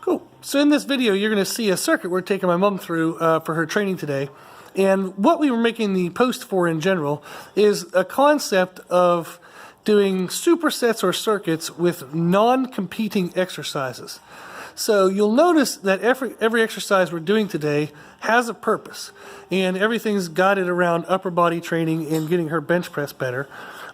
Cool. So in this video, you're going to see a circuit we're taking my mom through for her training today. And what we were making the post for in general is a concept of doing supersets or circuits with non-competing exercises. So you'll notice that every exercise we're doing today has a purpose, and everything's guided around upper body training and getting her bench press better.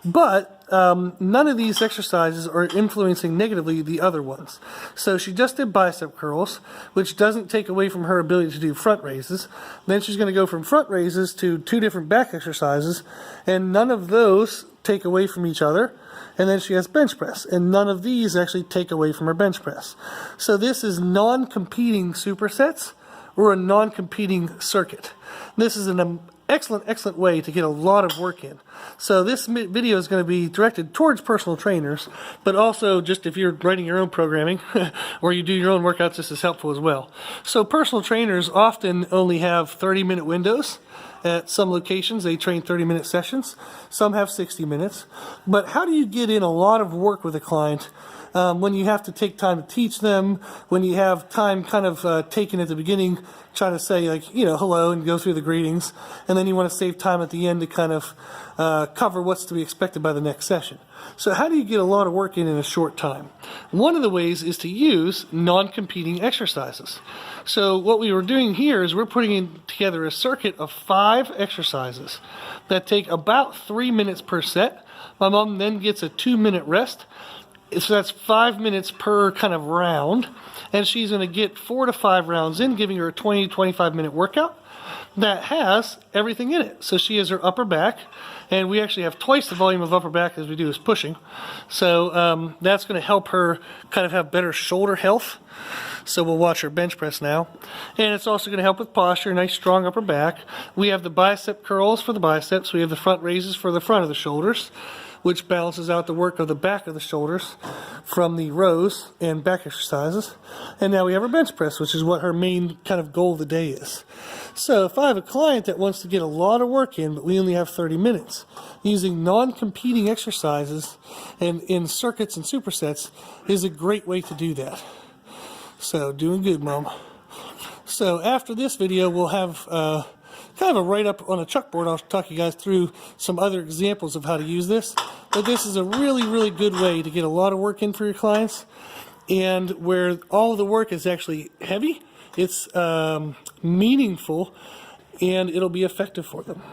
But none of these exercises are influencing negatively the other ones. So she just did bicep curls, which doesn't take away from her ability to do front raises. Then she's going to go from front raises to 2 different back exercises, and none of those take away from each other. And then she has bench press, and none of these actually take away from her bench press. So this is non-competing supersets or a non-competing circuit. This is an excellent way to get a lot of work in. So this video is going to be directed towards personal trainers, but also just if you're writing your own programming or you do your own workouts, this is helpful as well. So personal trainers often only have 30-minute windows. At some locations, they train 30-minute sessions. Some have 60 minutes. But how do you get in a lot of work with a client when you have to take time to teach them, when you have time kind of taken at the beginning, trying to say, like, hello and go through the greetings, and then you want to save time at the end to kind of cover what's to be expected by the next session. So how do you get a lot of work in a short time? One of the ways is to use non-competing exercises. So what we were doing here is we're putting together a circuit of 5 exercises that take about 3 minutes per set. My mom then gets a 2-minute rest. So that's 5 minutes per kind of round. And she's going to get 4 to 5 rounds in, giving her a 20 to 25 minute workout that has everything in it. So she has her upper back, and we actually have twice the volume of upper back as we do as pushing. So that's going to help her kind of have better shoulder health. So we'll watch her bench press now. And it's also going to help with posture, nice strong upper back. We have the bicep curls for the biceps. We have the front raises for the front of the shoulders, which balances out the work of the back of the shoulders from the rows and back exercises. And now we have our bench press, which is what her main kind of goal of the day is. So if I have a client that wants to get a lot of work in, but we only have 30 minutes, using non-competing exercises and in circuits and supersets is a great way to do that. So doing good, Mom. So after this video, we'll have kind of a write-up on a chalkboard. I'll talk you guys through some other examples of how to use this. But this is a really good way to get a lot of work in for your clients, and where all of the work is actually heavy, it's meaningful, and it'll be effective for them.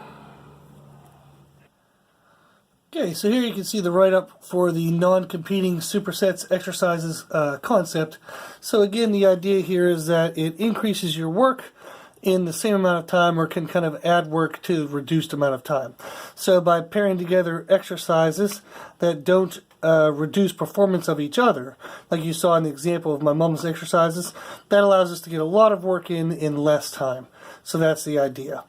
Okay, so here you can see the write-up for the non-competing supersets exercises concept. So again, the idea here is that it increases your work in the same amount of time, or can kind of add work to reduced amount of time. So by pairing together exercises that don't reduce performance of each other, like you saw in the example of my mom's exercises, that allows us to get a lot of work in less time. So that's the idea.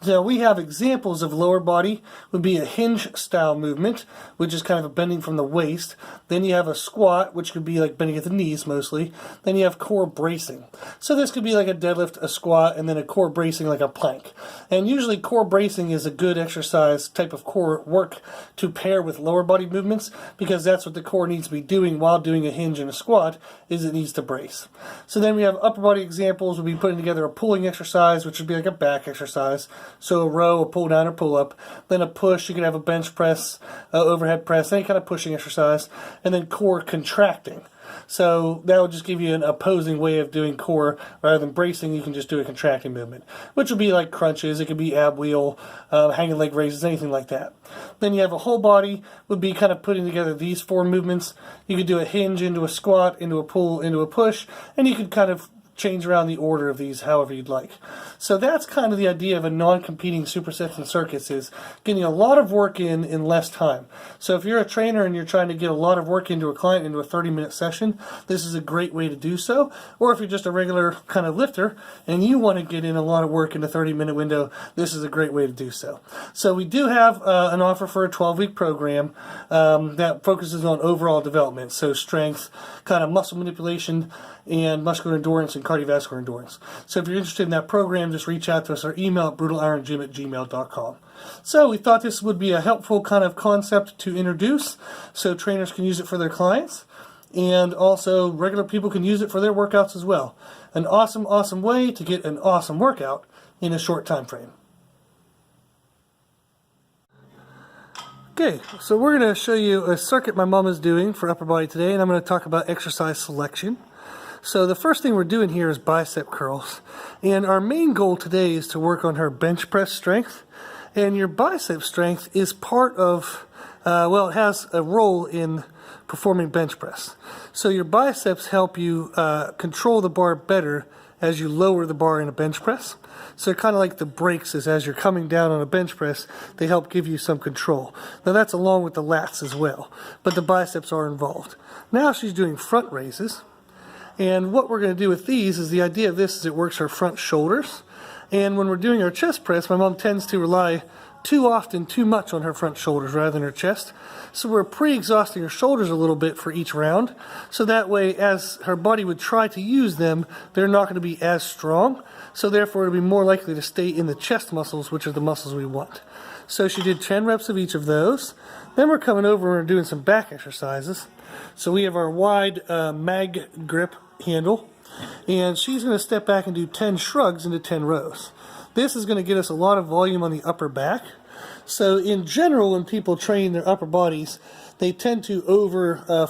Now we have examples of lower body, would be a hinge style movement, which is kind of a bending from the waist. Then you have a squat, which could be like bending at the knees mostly. Then you have core bracing. So this could be like a deadlift, a squat, and then a core bracing like a plank. And usually core bracing is a good exercise type of core work to pair with lower body movements, because that's what the core needs to be doing while doing a hinge and a squat, is it needs to brace. So then we have upper body examples. We'll be putting together a pulling exercise, which would be like a back exercise. So a row, a pull down or pull up, then a push. You can have a bench press, overhead press, any kind of pushing exercise, and then core contracting. So that will just give you an opposing way of doing core. Rather than bracing, you can just do a contracting movement, which would be like crunches. It could be ab wheel, hanging leg raises, anything like that. Then you have a whole body, would be kind of putting together these 4 movements. You could do a hinge into a squat, into a pull, into a push, and you could kind of change around the order of these however you'd like. So that's kind of the idea of a non-competing supersets and circuits, is getting a lot of work in less time. So if you're a trainer and you're trying to get a lot of work into a client into a 30-minute session, this is a great way to do so. Or if you're just a regular kind of lifter and you want to get in a lot of work in a 30-minute window, this is a great way to do so. So we do have an offer for a 12-week program that focuses on overall development, so strength, kind of muscle manipulation, and muscular endurance and cardiovascular endurance. So if you're interested in that program, just reach out to us or email at brutalirongym@gmail.com. So we thought this would be a helpful kind of concept to introduce so trainers can use it for their clients. and also regular people can use it for their workouts as well. An awesome, awesome way to get an awesome workout in a short time frame. Okay, so we're going to show you a circuit my mom is doing for upper body today, and I'm going to talk about exercise selection. So the first thing we're doing here is bicep curls, and our main goal today is to work on her bench press strength. And your bicep strength is part of, it has a role in performing bench press. So your biceps help you control the bar better as you lower the bar in a bench press. So they're kind of like the brakes as you're coming down on a bench press, they help give you some control. Now that's along with the lats as well, but the biceps are involved. Now she's doing front raises, and what we're going to do with these is the idea of this is it works her front shoulders. And when we're doing our chest press, my mom tends to rely too much on her front shoulders rather than her chest. So we're pre-exhausting her shoulders a little bit for each round. So that way, as her body would try to use them, they're not going to be as strong. So therefore, it'll be more likely to stay in the chest muscles, which are the muscles we want. So she did 10 reps of each of those. Then we're coming over and doing some back exercises. So we have our wide mag grip handle. And she's going to step back and do 10 shrugs into 10 rows. This is going to get us a lot of volume on the upper back. So in general, when people train their upper bodies, they tend to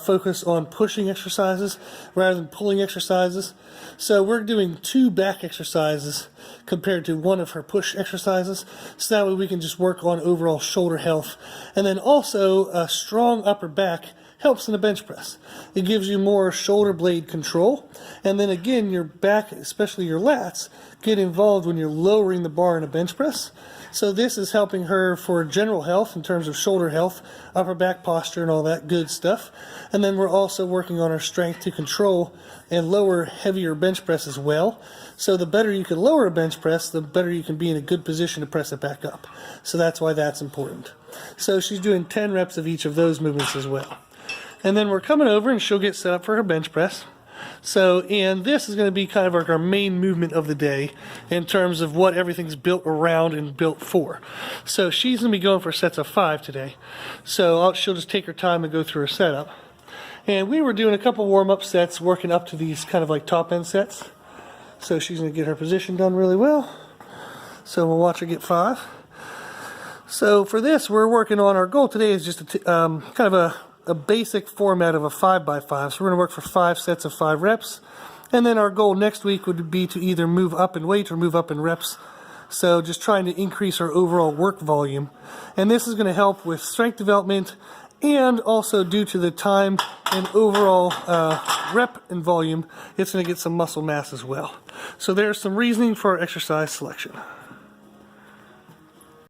focus on pushing exercises rather than pulling exercises. So we're doing 2 back exercises compared to 1 of her push exercises. So that way we can just work on overall shoulder health. And then also a strong upper back helps in a bench press. It gives you more shoulder blade control, and then again your back, especially your lats, get involved when you're lowering the bar in a bench press. So this is helping her for general health in terms of shoulder health, upper back posture, and all that good stuff. And then we're also working on our strength to control and lower heavier bench press as well. So the better you can lower a bench press, the better you can be in a good position to press it back up. So that's why that's important. So she's doing 10 reps of each of those movements as well. And then we're coming over and she'll get set up for her bench press. So, and this is going to be kind of like our main movement of the day in terms of what everything's built around and built for. So she's going to be going for sets of 5 today. So she'll just take her time and go through her setup. And we were doing a couple warm-up sets working up to these kind of like top-end sets. So she's going to get her position done really well. So we'll watch her get 5. So for this, we're working on, our goal today is just kind of a basic format of a 5x5. So we're going to work for 5 sets of 5 reps. And then our goal next week would be to either move up in weight or move up in reps. So just trying to increase our overall work volume. And this is going to help with strength development, and also due to the time and overall rep and volume, it's going to get some muscle mass as well. So there's some reasoning for our exercise selection.